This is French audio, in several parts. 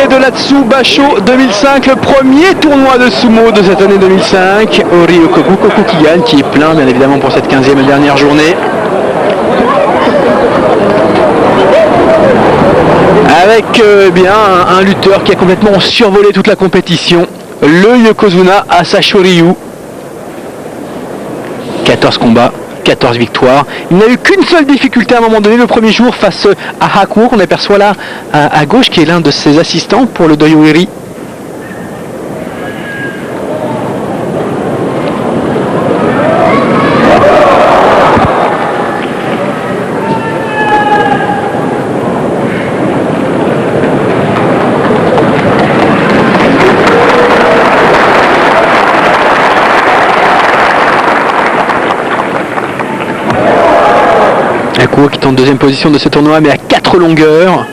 tournoi de l'Atsu Basho 2005, le premier tournoi de sumo de cette année 2005. Ryokoku Koku qui gagne, qui est plein bien évidemment pour cette 15e et dernière journée. Avec bien un lutteur qui a complètement survolé toute la compétition, le Yokozuna Asashi Ryu. 14 combats, 14 victoires. Il n'a eu qu'une seule difficulté à un moment donné le premier jour face à Haku, qu'on aperçoit là à gauche, qui est l'un de ses assistants pour le Doyoiri. Haku qui tente deuxième position de ce tournoi, mais à 4 longueurs.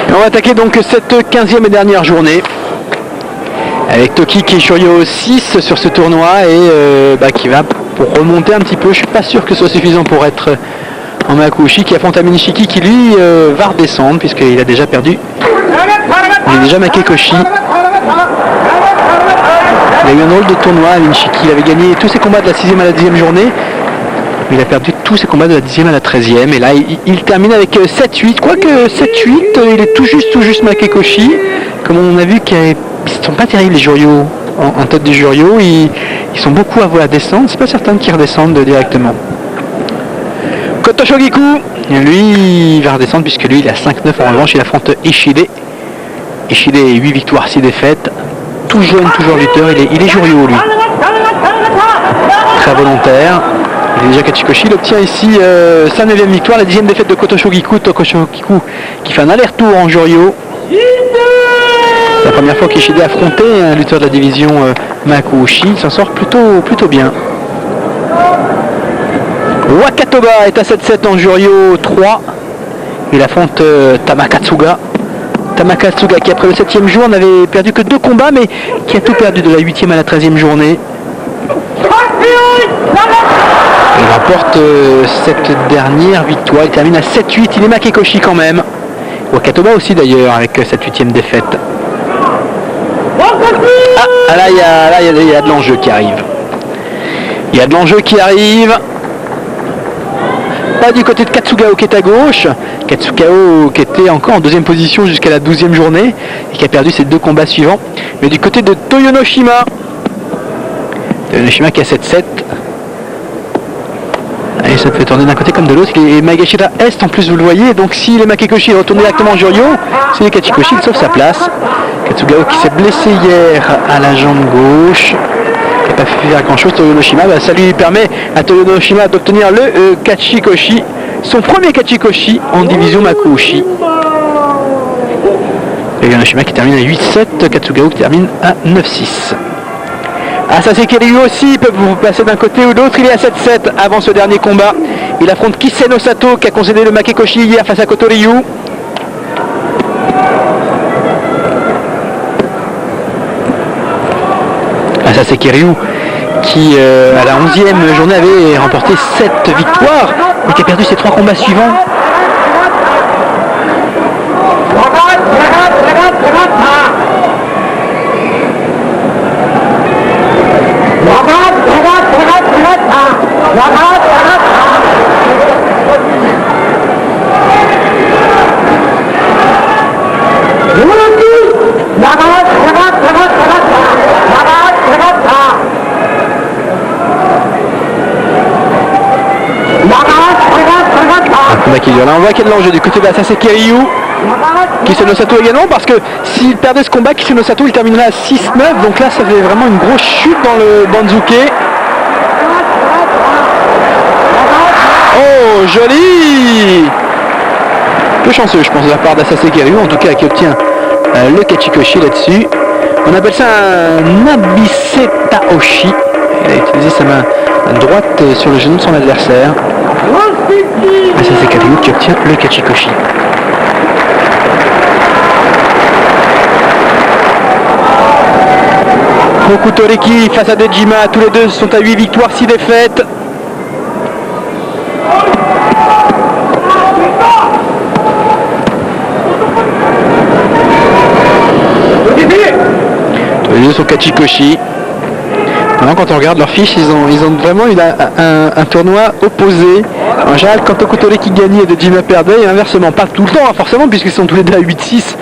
On va attaquer donc cette 15e et dernière journée avec Toki qui est Shoryo 6 sur ce tournoi et qui va pour remonter un petit peu. Je suis pas sûr que ce soit suffisant pour être en Makuuchi, qui affronte Aminishiki qui lui va redescendre puisqu'il a déjà perdu. Il est déjà Makekoshi. Il a eu un rôle de tournoi Aminishiki. Il avait gagné tous ses combats de la 6e à la 10e journée. Il a perdu tous ses combats de la 10e à la 13e. Et là, il termine avec 7-8. Quoique 7-8, il est tout juste Makekoshi. Comme on a vu qu'ils ne sont pas terribles les Juryo. En tête des Juryo, ils sont beaucoup à descendre. C'est pas certain qu'ils redescendent directement. Koto Shogiku, lui, il va redescendre puisque lui, il a 5-9 en revanche. Il affronte Ishide. Ishide, 8 victoires, 6 défaites. Tout jeune, toujours lutteur. Il est Juryo, lui. Très volontaire. Il est déjà Kachikoshi. Il obtient ici sa 9e victoire, la 10e défaite de Koto Shogiku. Toko Shogiku qui fait un aller-retour en Juryo. C'est la première fois qu'Ishide a affronté un lutteur de la division Makuuchi. Il s'en sort plutôt bien. Wakatoba est à 7-7 en Juryo 3. Il affronte Tamakatsuga. Tamakatsuga qui après le 7e jour n'avait perdu que 2 combats mais qui a tout perdu de la 8e à la 13e journée. Il remporte cette dernière victoire. Il termine à 7-8. Il est Makekoshi quand même. Wakatoba aussi d'ailleurs avec cette 8e défaite. Ah, là il y a de l'enjeu qui arrive. Il y a de l'enjeu qui arrive. Pas du côté de Katsugao qui est à gauche. Katsugao qui était encore en 2e position jusqu'à la 12e journée et qui a perdu ses 2 combats suivants. Mais du côté de Toyonoshima. Toyonoshima qui a 7-7. Et ça peut tourner d'un côté comme de l'autre. Il est Magashira Est en plus, vous le voyez. Donc s'il est Makekoshi, il retourne directement en Juryo. S'il est Kachikoshi, il sauve sa place. Katsugao qui s'est blessé hier à la jambe gauche. Il n'a pas pu faire grand chose. Toyonoshima, ça lui permet à Toyonoshima d'obtenir le Kachikoshi. Son premier Kachikoshi en division Makuuchi. Toyonoshima qui termine à 8-7. Katsugao qui termine à 9-6. Saseki Ryu aussi peut vous passer d'un côté ou de l'autre. Il est à 7-7 avant ce dernier combat. Il affronte Kisen Osato qui a concédé le Makekoshi hier face à Koto Ryu. Saseki Ryu qui à la 11e journée avait remporté 7 victoires et qui a perdu ses 3 combats suivants. Là, on voit qu'il y a de l'enjeu du côté de la Saseki Ryu. Kisen Osato également, parce que s'il perdait ce combat, Kisen Osato il terminerait à 6-9. Donc là, ça fait vraiment une grosse chute dans le Banzuke. Oh, joli! Peu chanceux, je pense, de la part d'Asaseki Ryu, en tout cas, qui obtient le Kachikoshi là-dessus. On appelle ça un Nabise Taoshi. Il a utilisé sa main droite sur le genou de son adversaire. Saseki Ryu qui obtient le Kachikoshi. Okutoriki face à Dejima, tous les deux sont à 8 victoires, 6 défaites. Tous les deux sont Kachikoshi. Maintenant, quand on regarde leurs fiches, ils ont vraiment eu un tournoi opposé. En général, quand Okutoriki gagnait et Dejima perdait, et inversement, pas tout le temps, hein, forcément, puisqu'ils sont tous les deux à 8-6.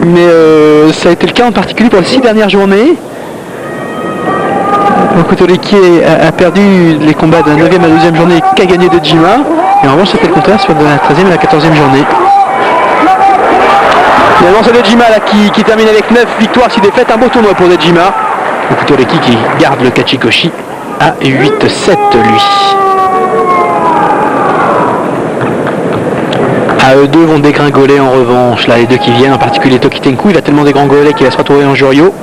Mais ça a été le cas en particulier pour les 6 dernières journées. Okutoriki a perdu les combats de la 9e à la 12e journée qu'a gagné Dejima. Et en revanche, c'était le contraire sur la 13e et la 14e journée. Finalement, c'est Dejima là, qui termine avec 9 victoires, 6 défaites. Un beau tournoi pour Dejima. Okutoriki qui garde le Kachikoshi à 8-7 lui. À eux deux vont dégringoler en revanche. Là, les deux qui viennent, en particulier Tokitenku, il a tellement dégringolé qu'il va se retrouver en Juryo.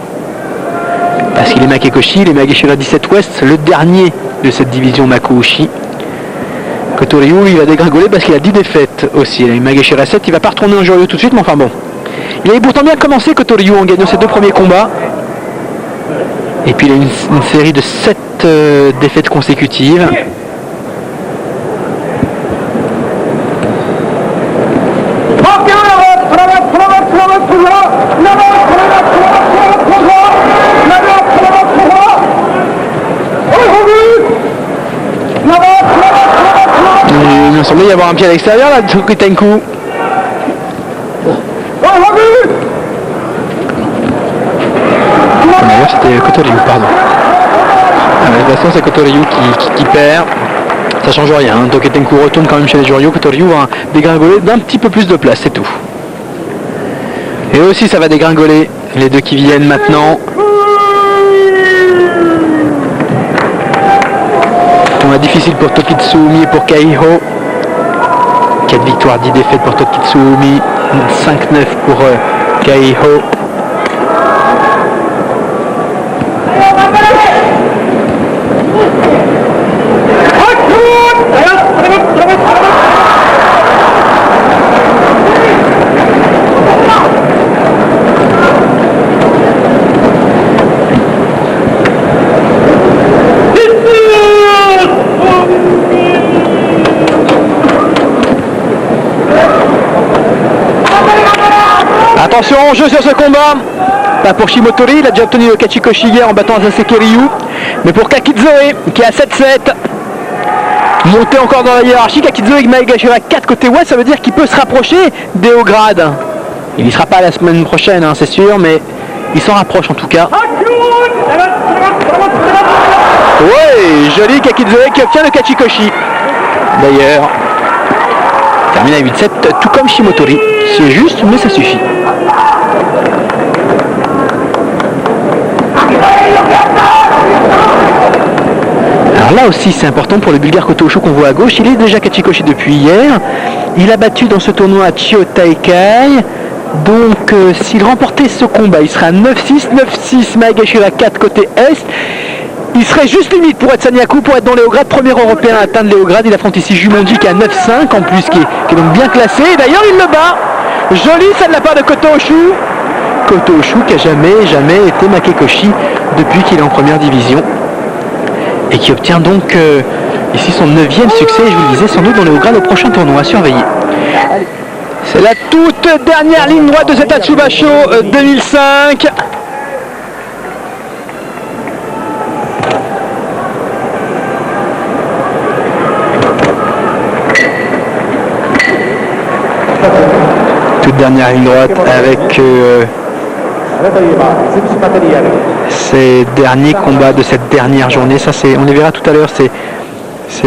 Parce qu'il est Makekoshi, il est Mageshira 17 Ouest, le dernier de cette division Makuuchi. Kotoryu, il va dégringoler parce qu'il a 10 défaites aussi. Il a eu Mageshira 7, il va pas retourner en Juryo tout de suite, mais enfin bon. Il avait pourtant bien commencé Kotoryu en gagnant ses 2 premiers combats. Et puis il a une série de 7 défaites consécutives. Il me semblait y avoir un pied à l'extérieur là de Tokitenku. D'ailleurs c'était Kotoryu, pardon. De toute façon c'est Kotoryu qui perd. Ça change rien. Hein. Tokitenku retourne quand même chez les Juryo. Kotoryu va dégringoler d'un petit peu plus de place, c'est tout. Et aussi ça va dégringoler. Les deux qui viennent maintenant. Tournoi difficile pour Tokitsumi et pour Kaiho. 4 victoires, 10 défaites pour Tokitsumi. 5-9 pour Kaiho. Attention, jeu sur ce combat. Pas pour Shimotori, il a déjà obtenu le Kachikoshi hier en battant Saseki Ryu. Mais pour Kakizoe, qui est à 7-7, monté encore dans la hiérarchie, Kakizoe avec Maegashira 4 côté ouest, ça veut dire qu'il peut se rapprocher des hauts grades. Il n'y sera pas la semaine prochaine, hein, c'est sûr, mais il s'en rapproche en tout cas. Oui, joli Kakizoe qui obtient le Kachikoshi. D'ailleurs, termine à 8-7, tout comme Shimotori. C'est juste, mais ça suffit. Alors là aussi c'est important pour le Bulgare Koto-Osho qu'on voit à gauche. Il est déjà Kachikoshi depuis hier. Il a battu dans ce tournoi à Chiyo Taikai. Donc s'il remportait ce combat, il sera à 9-6, 9-6, Maegashira 4 côté Est. Il serait juste limite pour être Sanyaku, pour être dans les hauts grades, premier européen à atteindre les hauts grades. Il affronte ici Jumonji qui est à 9-5 en plus, qui est donc bien classé. D'ailleurs il le bat. Joli ça de la part de Koto-Osho. Koto-Osho qui a jamais été Makekoshi depuis qu'il est en première division. Et qui obtient donc ici son 9e succès, je vous le disais, sans doute dans le haut grade au prochain tournoi à surveiller. C'est la toute dernière ligne droite de cet Atsubasho 2005. Toute dernière ligne droite avec ces derniers combats de cette dernière journée. Ça, on les verra tout à l'heure, c'est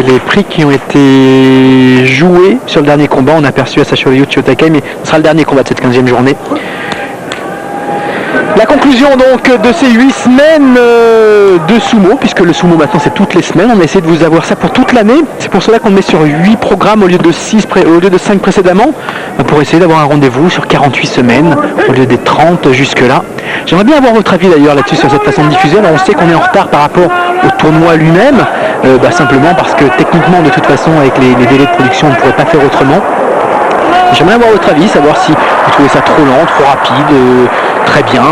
les prix qui ont été joués sur le dernier combat. On a aperçu à Sashoryu Chiyotakai, mais ce sera le dernier combat de cette 15e journée. La conclusion donc de ces 8 semaines de sumo, puisque le sumo maintenant c'est toutes les semaines, on a essayé de vous avoir ça pour toute l'année, c'est pour cela qu'on met sur 8 programmes au lieu de 5 précédemment, pour essayer d'avoir un rendez-vous sur 48 semaines au lieu des 30 jusque là. J'aimerais bien avoir votre avis d'ailleurs là-dessus sur cette façon de diffuser. Alors on sait qu'on est en retard par rapport au tournoi lui-même, simplement parce que techniquement de toute façon avec les délais de production on ne pourrait pas faire autrement. J'aimerais avoir votre avis, savoir si vous trouvez ça trop lent, trop rapide, très bien,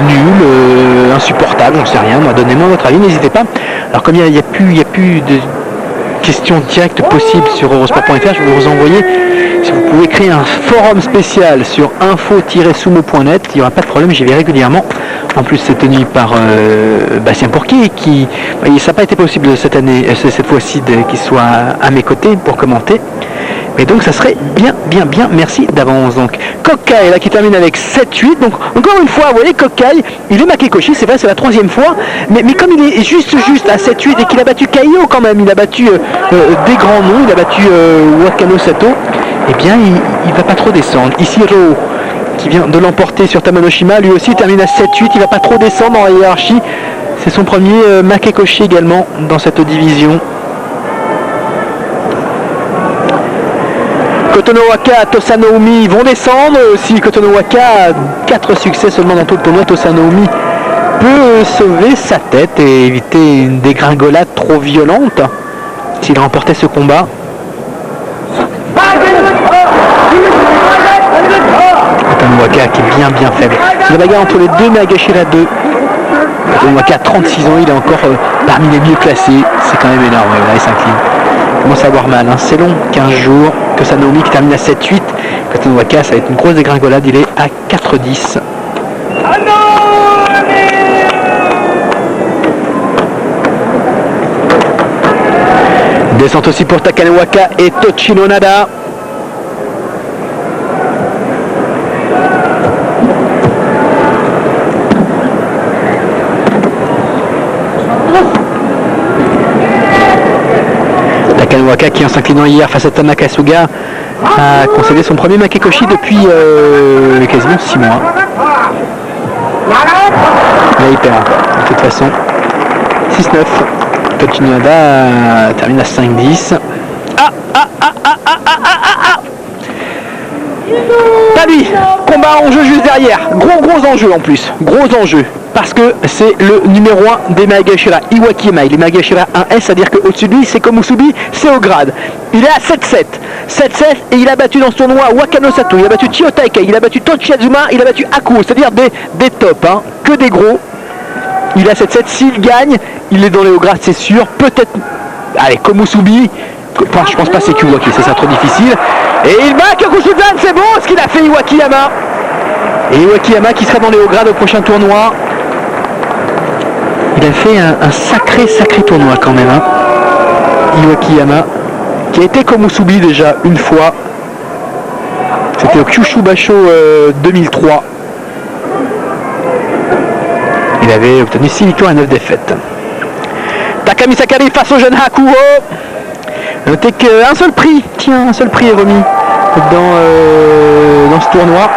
nul, insupportable, j'en sais rien, donnez-moi votre avis, n'hésitez pas. Alors comme il n'y a plus de questions directes possibles sur eurosport.fr, je vais vous envoyer, si vous pouvez créer un forum spécial sur info-sumo.net, il n'y aura pas de problème, j'y vais régulièrement. En plus c'est tenu par Bastien Pourquier, qui ça n'a pas été possible cette année, cette fois-ci qu'il soit à mes côtés pour commenter. Mais donc ça serait bien, merci d'avance. Donc Kokai là qui termine avec 7-8. Donc encore une fois, vous voyez, Kokai, il est Makekoshi, c'est vrai, c'est la troisième fois. Mais comme il est juste à 7-8 et qu'il a battu Kaio quand même, il a battu des grands noms, il a battu Wakano Sato, eh bien il va pas trop descendre. Ishiro qui vient de l'emporter sur Tamanoshima, lui aussi termine à 7-8, il va pas trop descendre dans la hiérarchie. C'est son premier Makekoshi également dans cette division. Kotonowaka, Tosanoomi vont descendre. Si Kotonowaka a 4 succès seulement dans tout le tournoi, Tosanoomi peut sauver sa tête et éviter une dégringolade trop violente s'il remportait ce combat. Kotonowaka qui est bien faible. C'est la bagarre entre les deux, mais Agashira 2. Kotonowaka a 36 ans, il est encore parmi les mieux classés. C'est quand même énorme, là il s'incline. Il commence à avoir mal, hein. C'est long, 15 jours. Tosanoomi qui termine à 7-8. Kotonowaka, ça va être une grosse dégringolade, il est à 4-10. Descente aussi pour Takanewaka et Tochino Nada. Takanewaka qui en s'inclinant hier face à Tanaka Suga a concédé son premier Makekoshi depuis quasiment 6 mois. Là il perd de toute façon. 6-9. Tochino Nada termine à 5-10. Pas lui. Combat en jeu juste derrière. Gros enjeu en plus. Gros enjeu. Parce que c'est le numéro 1 des Maegashira, Iwaki Emai. Les Maegashira 1S, c'est-à-dire qu'au-dessus de lui, c'est Komusubi, c'est au grade. Il est à 7-7. 7-7 et il a battu dans ce tournoi Wakano Sato, il a battu Chiyo Taikai, il a battu Tochi Azuma, il a battu Akuo, c'est-à-dire des tops, hein, que des gros. Il est à 7-7, s'il gagne, il est dans les hauts grades, c'est sûr. Peut-être, allez, Komusubi, enfin, je pense pas c'est Iwaki, c'est ça trop difficile. Et il bat Kyokusuzan, c'est bon ce qu'il a fait Iwakiyama. Et Iwakiyama qui sera dans les hauts grades au prochain tournoi. Il a fait un sacré tournoi quand même, hein. Iwakiyama, qui a été Komusubi déjà une fois. C'était au Kyushu Basho 2003. Il avait obtenu 6 victoires et 9 défaites. Takami Sakari face au jeune Hakuo. Notez qu'un seul prix, un seul prix est remis dans ce tournoi.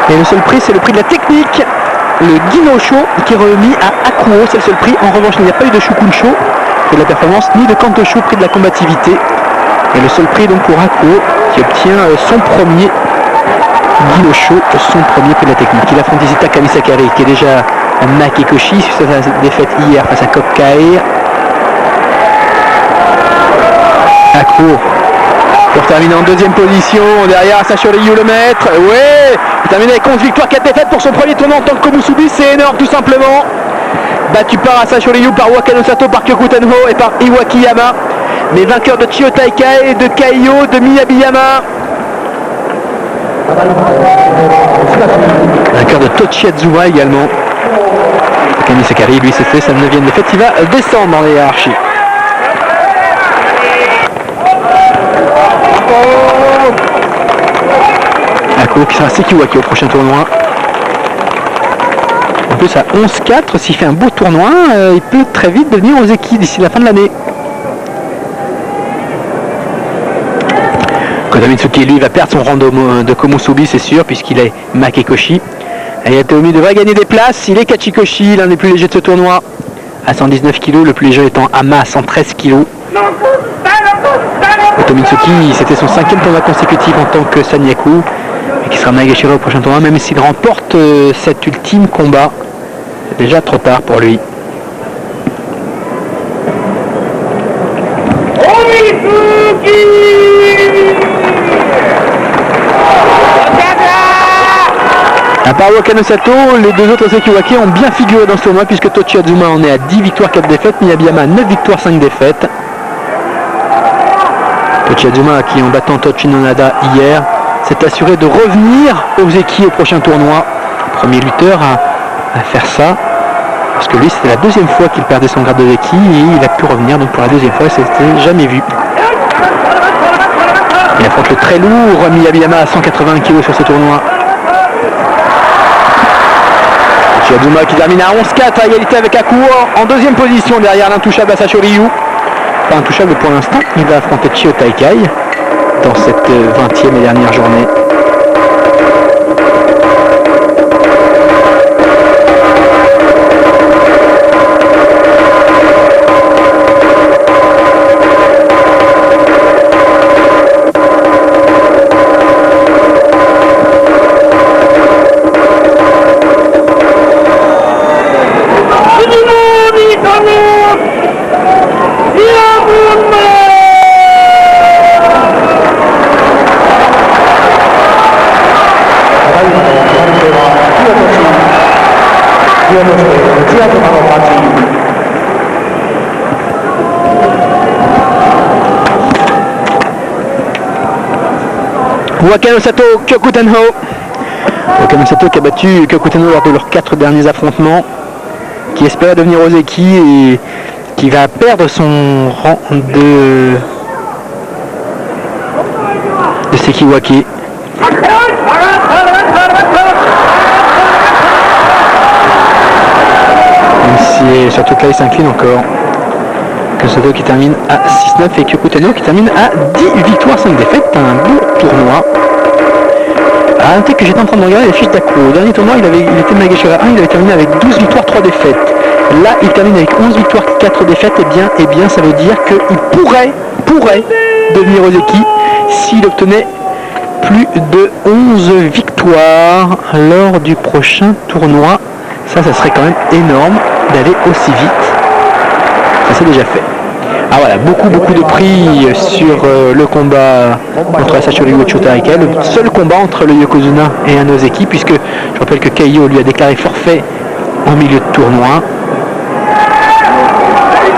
Et le seul prix, c'est le prix de la technique. Le Ginosho qui est remis à Akuo, c'est le seul prix. En revanche, il n'y a pas eu de Shukunsho, prix de la performance, ni de Kantosho, prix de la combativité. Et le seul prix donc pour Akuo qui obtient son premier Ginosho, son premier prix de la technique. Il affronte ici Takami Sakari qui est déjà à Makekoshi suite à sa défaite hier face à Kokai. Akuo pour terminer en deuxième position, derrière Asashi Ryu le maître, ouais, il termine avec 11 victoires, 4 défaites pour son premier tournoi en tant que Komusubi, c'est énorme tout simplement. Battu par Asashi Ryu, par Wakano Sato, par Kyoku Tenho et par Iwakiyama, mais vainqueur de Chiyo Taikai, de Kaio, de Miyabiyama. Vainqueur de Tochi Azuma également. Takami Sakari, lui, c'est fait sa 9e défaite, il va descendre dans les hiérarchies. Akuo qui sera Sekiwaki au prochain tournoi. En plus à 11-4, s'il fait un beau tournoi, il peut très vite devenir Ozeki d'ici la fin de l'année. Kota Mitsuki lui va perdre son rang de Komusubi, c'est sûr, puisqu'il est Makekoshi. Ayatomi devrait gagner des places, il est Kachikoshi, l'un des plus légers de ce tournoi, à 119 kg, le plus léger étant Ama à 113 kg. Tomitsuki, c'était son 5e tournoi consécutif en tant que Sanyaku, et qui sera Maegashira au prochain tournoi, même s'il remporte cet ultime combat. C'est déjà trop tard pour lui. part Wakano Sato, les deux autres Sekiwake ont bien figuré dans ce tournoi puisque Tochi Azuma en est à 10 victoires, 4 défaites, Miyabiyama à 9 victoires, 5 défaites. Tochi Azuma qui en battant Tochi Nonada hier s'est assuré de revenir aux Eki au prochain tournoi. Premier lutteur à faire ça. Parce que lui c'était la deuxième fois qu'il perdait son grade de Eki et il a pu revenir donc pour la deuxième fois, c'était jamais vu. Il affronte le très lourd Miyabiyama à 180 kg sur ce tournoi. Azuma qui termine à 11-4 à égalité avec Akuo en deuxième position derrière l'intouchable Asacho Ryu. Pas intouchable pour l'instant, il va affronter Chio Taikai dans cette 20e et dernière journée. Wakano Sato, Kyokutenho. Wakano Sato qui a battu Kyokutenho lors de leurs 4 derniers affrontements, qui espérait devenir Ozeki et qui va perdre son rang de Sekiwake. Même si surtout que là il s'incline encore. Sato qui termine à 6-9 et Kyokutenho qui termine à 10 victoires, 5 défaites, un beau tournoi. À noter que j'étais en train de regarder les fiches d'Akuo. Au dernier tournoi, il était Magashira 1, il avait terminé avec 12 victoires, 3 défaites. Là, il termine avec 11 victoires, 4 défaites. Et bien, ça veut dire qu'il pourrait devenir Ozeki s'il obtenait plus de 11 victoires lors du prochain tournoi. Ça serait quand même énorme d'aller aussi vite. Ça c'est déjà fait. Ah voilà, beaucoup de prix sur le combat entre Asacho Ryu et Chio Taikai, le seul combat entre le Yokozuna et un Ozeki, puisque je rappelle que Keiyo lui a déclaré forfait en milieu de tournoi.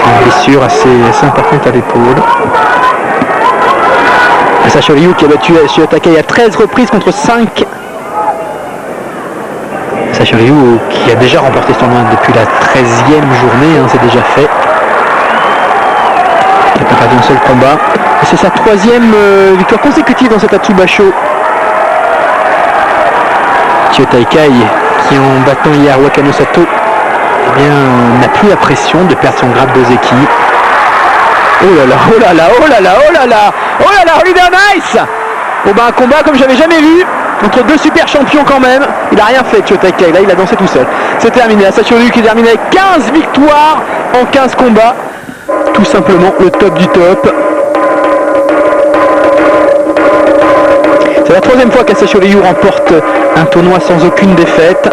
Une blessure assez importante à l'épaule. Asacho Ryu qui a battu Chio Taikai à 13 reprises contre 5. Asacho Ryu qui a déjà remporté ce tournoi depuis la 13e journée, c'est déjà fait. Il n'a pas perdu un seul combat. Et c'est sa 3e victoire consécutive dans cet Atsubasho. Chio Taikai, qui en battant hier Wakano Sato, eh bien, n'a plus la pression de perdre son grade d'Ozeki. Oh là là, oh là là, oh là là, oh là là, oh là là, Holiday on Ice. Bon bah un combat comme j'avais jamais vu, entre deux super champions quand même. Il n'a rien fait Chio Taikai, là il a dansé tout seul. C'est terminé, Asacho Ryu qui termine avec 15 victoires en 15 combats. Tout simplement le top du top. C'est la 3e fois qu'Asacho Ryu remporte un tournoi sans aucune défaite.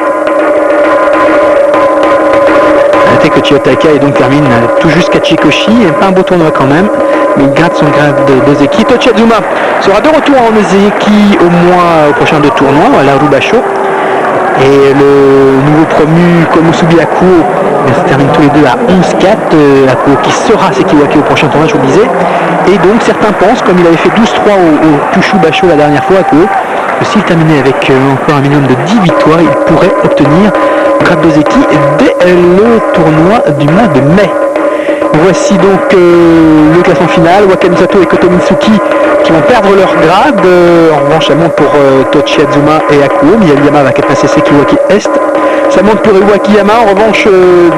Notez que Chio Taikai donc termine tout juste Kachikoshi, et pas un beau tournoi quand même, mais il garde son grade d'Ozeki. Tochi Azuma sera de retour en Ozeki au prochain 2 tournois, à l'Arubasho. Et le nouveau promu Komusubi Akuo se termine tous les deux à 11-4. Akuo qui sera Sekiwake au prochain tournoi, je vous le disais. Et donc certains pensent, comme il avait fait 12-3 au Kyushu Basho la dernière fois, Akuo, que s'il terminait avec encore un minimum de 10 victoires, il pourrait obtenir grade d'Ozeki dès le tournoi du mois de mai. Voici donc le classement final. Wakano Sato et Koto Mitsuki qui vont perdre leur grade. En revanche, ça monte pour Tochi Azuma et Akuo. Miyabiyama va passer Sekiwake Est. Ça monte pour Iwakiyama. En revanche,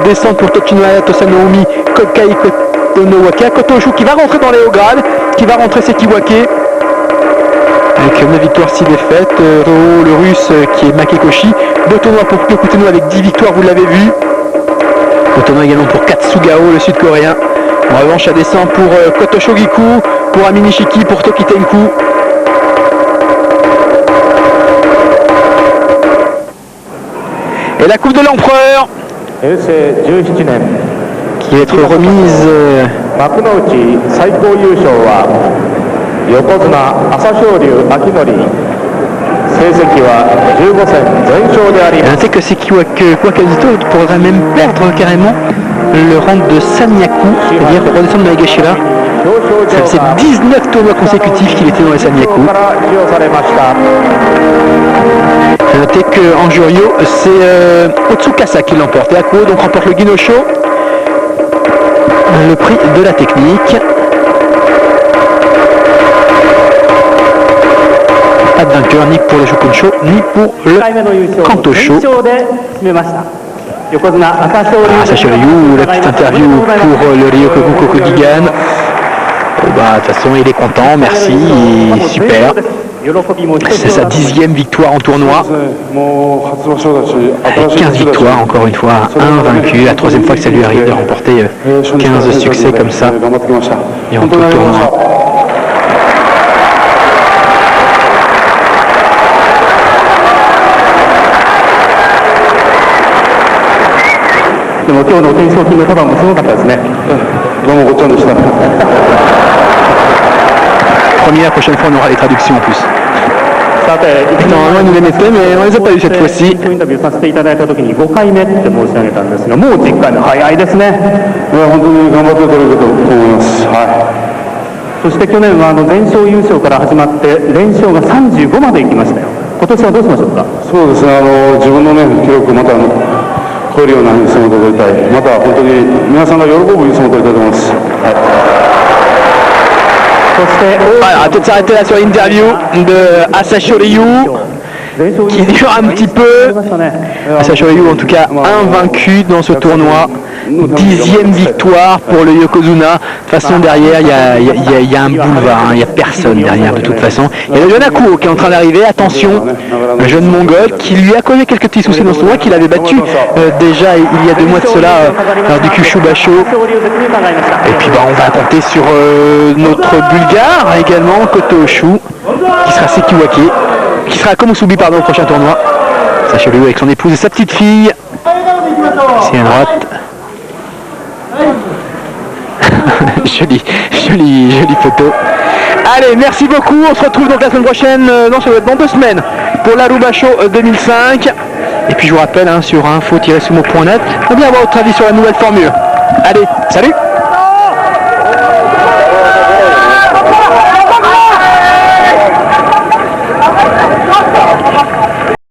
descend pour Tochinaya Tosanoumi, Kokai Kotonowaka. Kotoshu qui va rentrer dans les hauts grades, qui va rentrer Sekiwake. Avec 9 victoires, 6 défaites. Ryo, le russe qui est Makekoshi. 2 tournois pour Kyokutenno avec 10 victoires, vous l'avez vu. 2 tournois également pour Katsugao, le sud-coréen. En revanche, ça descend pour Koto Shogiku, pour Ami Nishiki, pour Tokitenku. Et la coupe de l'empereur qui va être remise Notez que Wakazito pourrait même perdre carrément le rang de Sanyaku, c'est-à-dire redescendre de Maegashira. Ça faisait 19 tournois consécutifs qu'il était dans les Sanyaku. Notez qu'en Juryo, c'est Otsukasa qui l'emporte. Et Akuo donc remporte le Ginosho, le prix de la technique. Pas de vainqueur ni pour le Shokunsho ni pour le Kantosho. Sacha Ryu, la petite interview pour le Ryokoku Kokugigan. De toute façon il est content, merci, super. C'est sa 10e victoire en tournoi. Avec 15 victoires, encore une fois, invaincu. La 3e fois que ça lui arrive de remporter 15 succès comme ça. Et en tout tournoi. La prochaine fois on aura les traductions en plus. Normalement ils nous les mettaient mais on les a pas eu cette fois-ci. Voilà, on va peut-être s'arrêter là sur l'interview de Asashi Ryu qui dure un petit peu. Asashi Ryu en tout cas invaincu dans ce tournoi. 10e victoire pour le Yokozuna. De toute façon derrière il y a un boulevard, il n'y a personne derrière de toute façon. Il y a le jeune Akuo qui est en train d'arriver, attention, le jeune mongol qui lui a causé quelques petits soucis dans ce tournoi, qu'il avait battu déjà il y a 2 mois de cela lors du Kyushu Basho. Et puis on va compter sur notre Bulgare également, Koto Oshu, qui sera Sekiwake, qui sera Komusubi au prochain tournoi. Sacha Ryu avec son épouse et sa petite fille. C'est à droite. jolie photo. Allez, merci beaucoup. On se retrouve donc la semaine prochaine, dans 2 semaines, pour l'Aruba Show 2005. Et puis je vous rappelle sur info-sumo.net, on vient avoir votre avis sur la nouvelle formule. Allez, salut!